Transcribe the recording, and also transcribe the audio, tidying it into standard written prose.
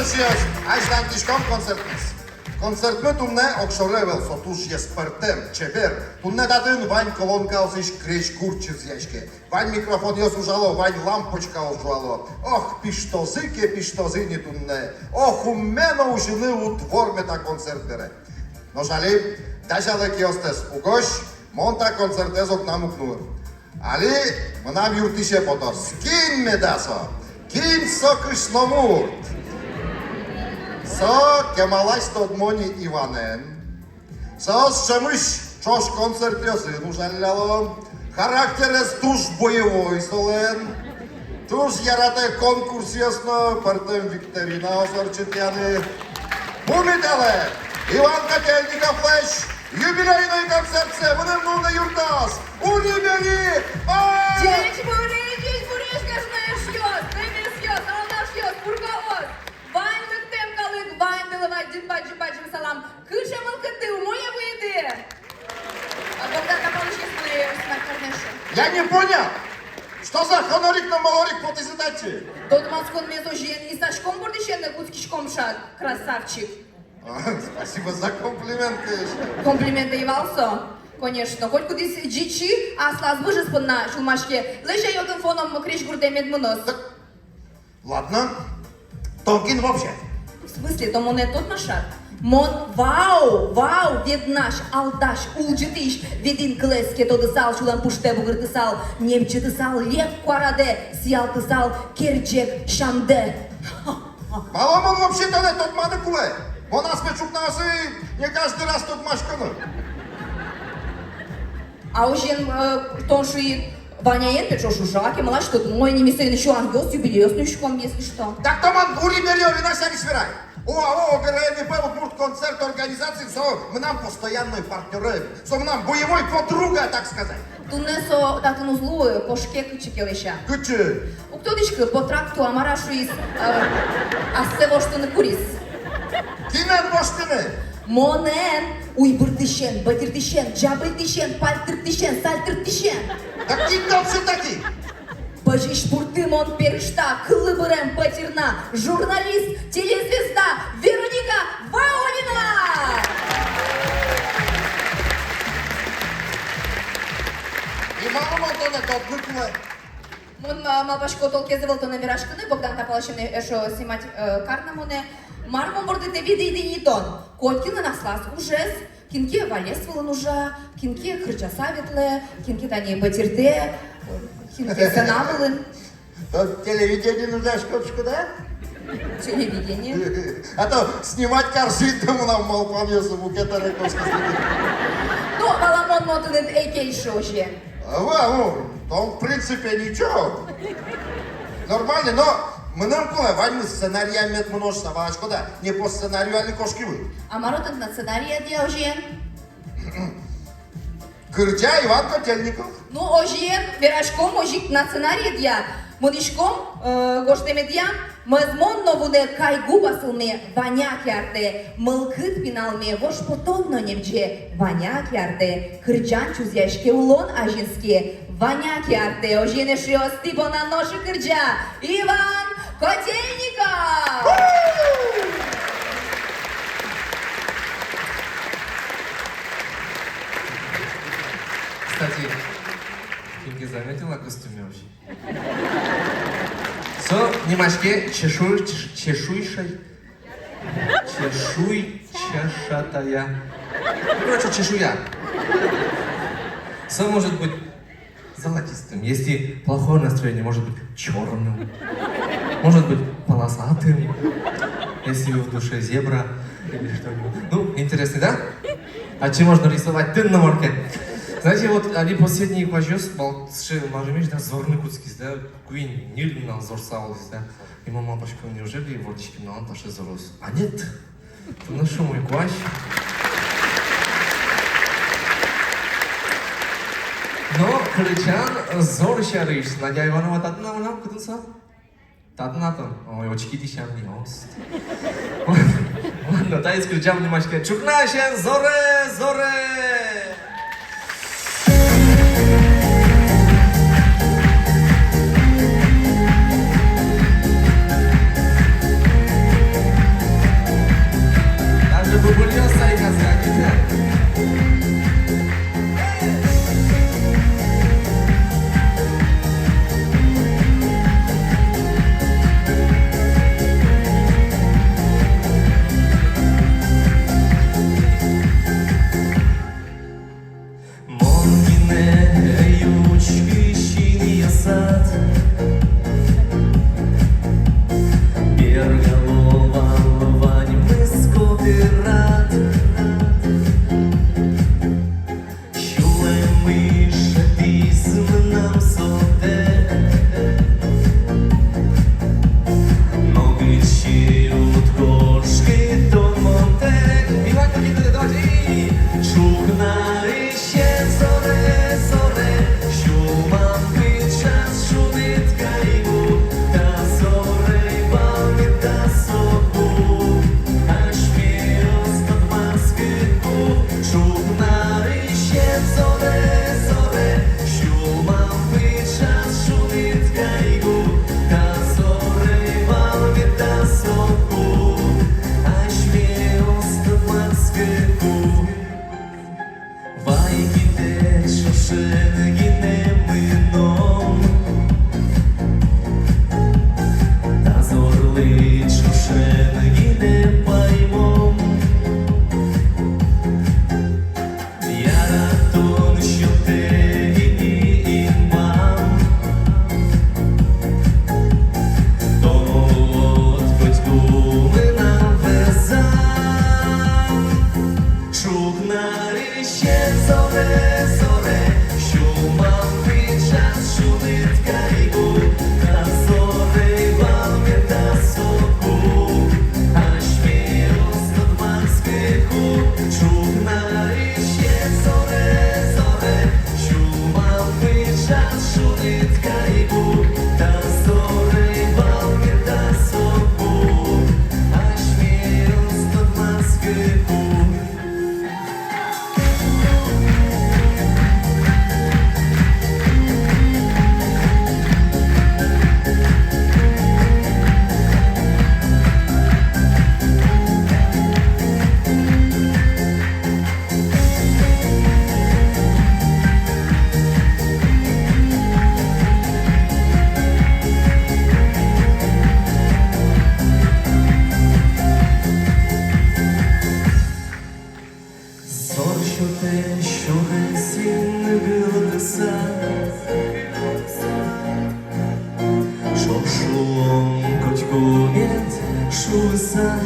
Versios, aș dişkom konsertimiz. Konsertmi tunne okşorevel sotuş jespertem, çeber. Tunne dadın vaň kolonka osiş kreş kurçiz yaşke. Vaň mikrofon yos užalo, vaň lampočka užalo. Oh, pištozini tunne. Oh, umeno užini utvorme ta koncertere. No žali, dažale kiostes ugoš, monta koncertezok namuknur. Ali, mânam yurtişe potos. Kin medaso, kin sokışnomurt. So, kemalaś to odmoni Iwanen. So, z czemś czoś koncert josyn użalalo. Charakteres tuż bojewoj solen. Tuż jarate konkurs jasno, partem Wiktorina osorczytiany. Mumidele, Iwan Kotelnika Flash, jubilejnej koncertce, wynęmnówny Jurtas, Unibeli, Dzień bury, скажешь, шьёт, ты шьёт, а она шьёт, бурговоз. Вань мыктем калык, вань дылывать, джин-баджи-баджим салам. Кыша мылкыты, умоя выеды. А когда там получится на корнеше? Я не понял, что за хонорик на малорик по этой задаче? Тот маскон мезожен и сашком бурдищен на куцкишком шаг, красавчик. Спасибо за комплимент, конечно. Комплименты Ивалсо. Конечно, хоть кудись джичи, а слаз выжи спонна шумашке. Лежа йоган фоном криш гурдемет мынос. Ладно, Тонкин вообще. В смысле, то моне тот машат? Мон вау, веднаш, алдаш, улджитиш, ведин клеске то дысал, шулан пуште бугыр дысал, немче дысал, лев куараде, сиял дысал, керчек, шамде. Маломон вообще-то не тот манекуле. Он нас мечук насы, не каждый раз тот машкану. А ужен тонши Ваня Ентер, что шужаки, малаш, что мой не мистерин еще ангел с юбилейным если что. Так то ман бури берёви на себя не свирай. О, ГРНП, вот мурт концерт организации, мы нам постоянные партнеры, мы нам боевой подруга, так сказать. Тунесо датын узлу, пошке кычекелеща. Кычы. Уктодичка по тракту амарашу из асево что на курис. Кинен моштыны. Монен, уйбыртышен, батиртышен, джабыртышен, пальтыртышен, сальтыртышен. Так кин там все таки. Бажиш буртымон перышта, кылыбырем патерна, журналист, телезвезда Вероника Воронина! И мама то не тот выкула. Мон малбашко толкезывал то на вирашканы, Богдан Тапалашины эшо снимать карнамоне. Мармон бордыте виды и тон. Коткина наслас ужес, кинке валесвала нужа, кинке крычаса ветле, кинке тани батирте, кинке санавылын. Тут телевидение нужна шкоточку, да? Телевидение. А то снимать корситому нам малпаньёсу букета рекордского. Ну, маламон мотынет эйкейши уже. Ну, в принципе ничего. Нормально, но мы нам куда, вань сценариями это множество, а куда? Не по сценарию, а не кошки вы. А мароток на сценарии отдел уже. Кырча Иван Котельников. Ну, ожиен, верашком, ожик на сценарии дья. Модишком, гоштеме дья, мазмон новуне кайгу басылме ваняк ярде, мылкыт пиналме вош потонно немче ваняк ярде, кырчан чузяшке улон ажинске, ваняк ярде, ожиене шио стипо на ноши кырча, Иван Котельников! Кстати, Кинги заметила костюме вообще? Все, немашке, чешуйшей. Чешуйчашатая. Короче, чешуя. Все может быть золотистым. Если плохое настроение, может быть черным. Может быть полосатым. Если в душе зебра или что-нибудь. Ну, интересно, да? А чем можно рисовать тын на морке? Знаете, вот они последние пожёс, можем да, зорны куцкиз, да, куин, нильно зорсаулись, да. И мама пашка, неужели ворчики на анташе зорос? А нет, то на шо мой кващ. Но кричан зорщарыш, Надя Иванова татна нам кудуса? Татна-то, ой, очки дишам не ост. Ладно, та из кричам немашке, чукнашен, зоре! сам.